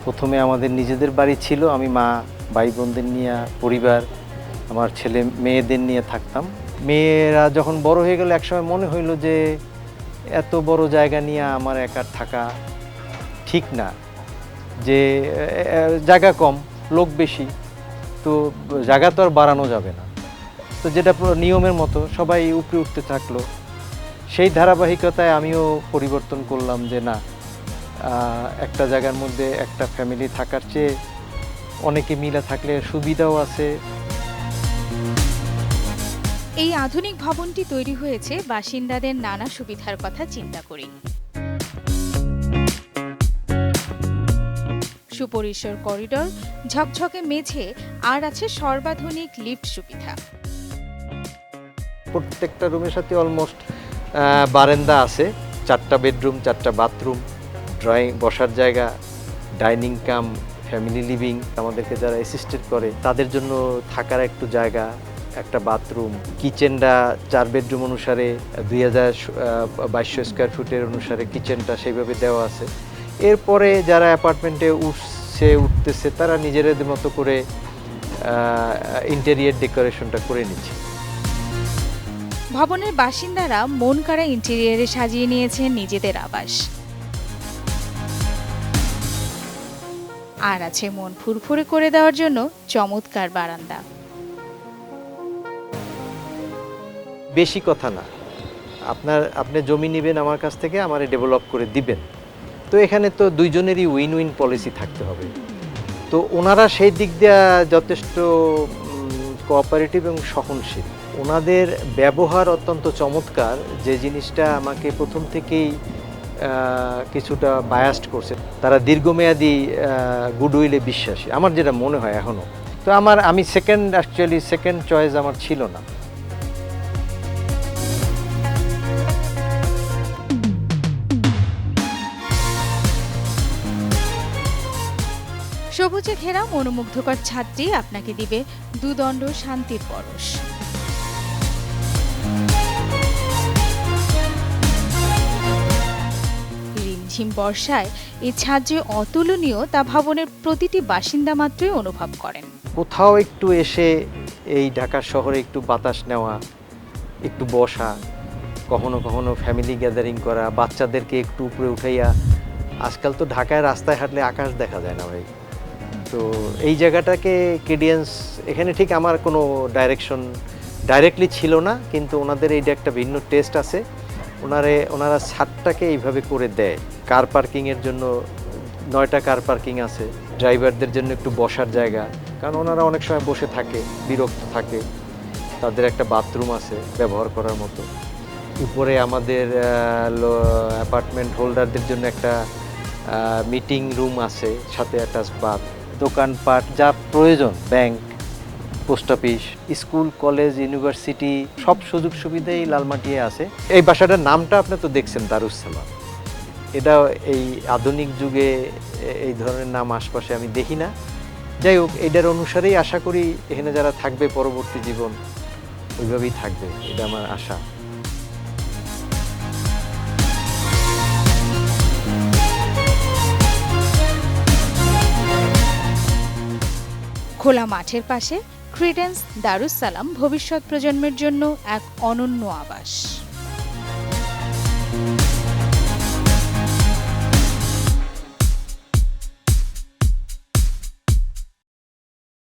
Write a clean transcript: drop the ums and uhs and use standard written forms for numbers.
প্রথমে আমাদের নিজেদের বাড়ি ছিল, আমি মা ভাই বোনদের নিয়ে, পরিবার, আমার ছেলে মেয়েদের নিয়ে থাকতাম। মেয়েরা যখন বড় হয়ে গেল একসময় মনে হইল যে এত বড় জায়গা নিয়ে আমার একার থাকা ঠিক না, যে জায়গা কম, লোক বেশি, তো জায়গা তো আর বাড়ানো যাবে না। তো যেটা নিয়মের মতো সবাই উপরে উঠতে থাকলো, সেই ধারাবাহিকতায় আমিও পরিবর্তন করলাম যে না, একটা জায়গার মধ্যে একটা ফ্যামিলি থাকার চেয়ে অনেকে মিলে থাকলে সুবিধাও আছে। এই আধুনিক ভবনটি তৈরি হয়েছে বাসিন্দাদের নানা সুবিধার কথা চিন্তা করে। সুপরিসর করিডোর, ঝকঝকে মেঝে, আর আছে সর্বাধুনিক লিফট সুবিধা। প্রত্যেকটা রুমের সাথে অলমোস্ট বারান্দা আছে, 4টা বেডরুম, 4টা বাথরুম, ড্রয়িং, বসার জায়গা, ডাইনিং কাম ফ্যামিলি লিভিং। আমাদেরকে যারা অ্যাসিস্টেড করে তাদের জন্য থাকার একটু জায়গা, একটা বাথরুম, কিচেনটা 4 বেডরুম অনুসারে 2200 স্কোয়ার ফুটের অনুসারে কিচেনটা সেইভাবে দেওয়া আছে। এরপরে যারা অ্যাপার্টমেন্টে উঠতেছে তারা নিজেদের মতো করে ইন্টেরিয়র ডেকোরেশনটা করে নিচ্ছে। ভবনের বাসিন্দারা মন কাড়া ইন্টেরিয়রে সাজিয়ে নিয়েছেন নিজেদের আবাস। আর আছে মন ফুরফুরে করে দেওয়ার জন্য চমৎকার বারান্দা। বেশি কথা না, আপনি জমি নেবেন আমার কাছ থেকে, আমারে ডেভেলপ করে দিবেন। তো এখানে তো দুইজনেরই উইন উইন পলিসি থাকতে হবে। তো ওনারা সেই দিক দিয়ে যথেষ্ট কোঅপারেটিভ এবং সহনশীল। ওনাদের ব্যবহার অত্যন্ত চমৎকার, যে জিনিসটা আমাকে প্রথম থেকেই কিছুটা বায়াস্ট করছে। তারা দীর্ঘমেয়াদী গুডউইলে বিশ্বাসী, আমার যেটা মনে হয় এখনও। তো আমি সেকেন্ড চয়েস আমার ছিল না। সবুজে ঘেরা মনোমুগ্ধকর ছাদটি আপনাকে দিবে দুদণ্ড শান্তির পরশ। রিমঝিম বর্ষায় এই ছাদ যে অতুলনীয় তা ভবনের প্রতিটি বাসিন্দা মাত্রই অনুভব করেন। কোথাও একটু এসে এই ঢাকা শহরে একটু বাতাস নেওয়া, একটু বসা, কখনো কখনো ফ্যামিলি গ্যাদারিং করা, বাচ্চাদেরকে একটু উপরে উঠাইয়া, আজকাল তো ঢাকায় রাস্তায় হাঁটলে আকাশ দেখা যায় না ভাই। তো এই জায়গাটাকে কেডিয়ান্স, এখানে ঠিক আমার কোনো ডাইরেক্টলি ছিল না, কিন্তু ওনাদের এইটা একটা ভিন্ন টেস্ট আছে। ওনারা ছাদটাকে এইভাবে করে দেয়। কার পার্কিংয়ের জন্য 9টা কার পার্কিং আছে, ড্রাইভারদের জন্য একটু বসার জায়গা, কারণ ওনারা অনেক সময় বসে থাকে, বিরক্ত থাকে। তাদের একটা বাথরুম আছে ব্যবহার করার মতো। উপরে আমাদের অ্যাপার্টমেন্ট হোল্ডারদের জন্য একটা মিটিং রুম আছে, সাথে অ্যাটাচ বাথ, দোকানপাট যা প্রয়োজন, bank, post office, school, college, university, সব সুযোগ সুবিধাই লালমাটিয়ে আছে। এই বাসাটার নামটা আপনি তো দেখছেন, দারুসসালাম। এটা এই আধুনিক যুগে এই ধরনের নাম আশপাশে আমি দেখি না। যাই হোক, এটার অনুসারেই আশা করি এখানে যারা থাকবে পরবর্তী জীবন ওইভাবেই থাকবে, এটা আমার আশা। খোলা মাঠের পাশে ক্রিডেন্স দারুস সালাম ভবিষ্যৎ প্রজন্মের জন্য এক অনন্য আবাস।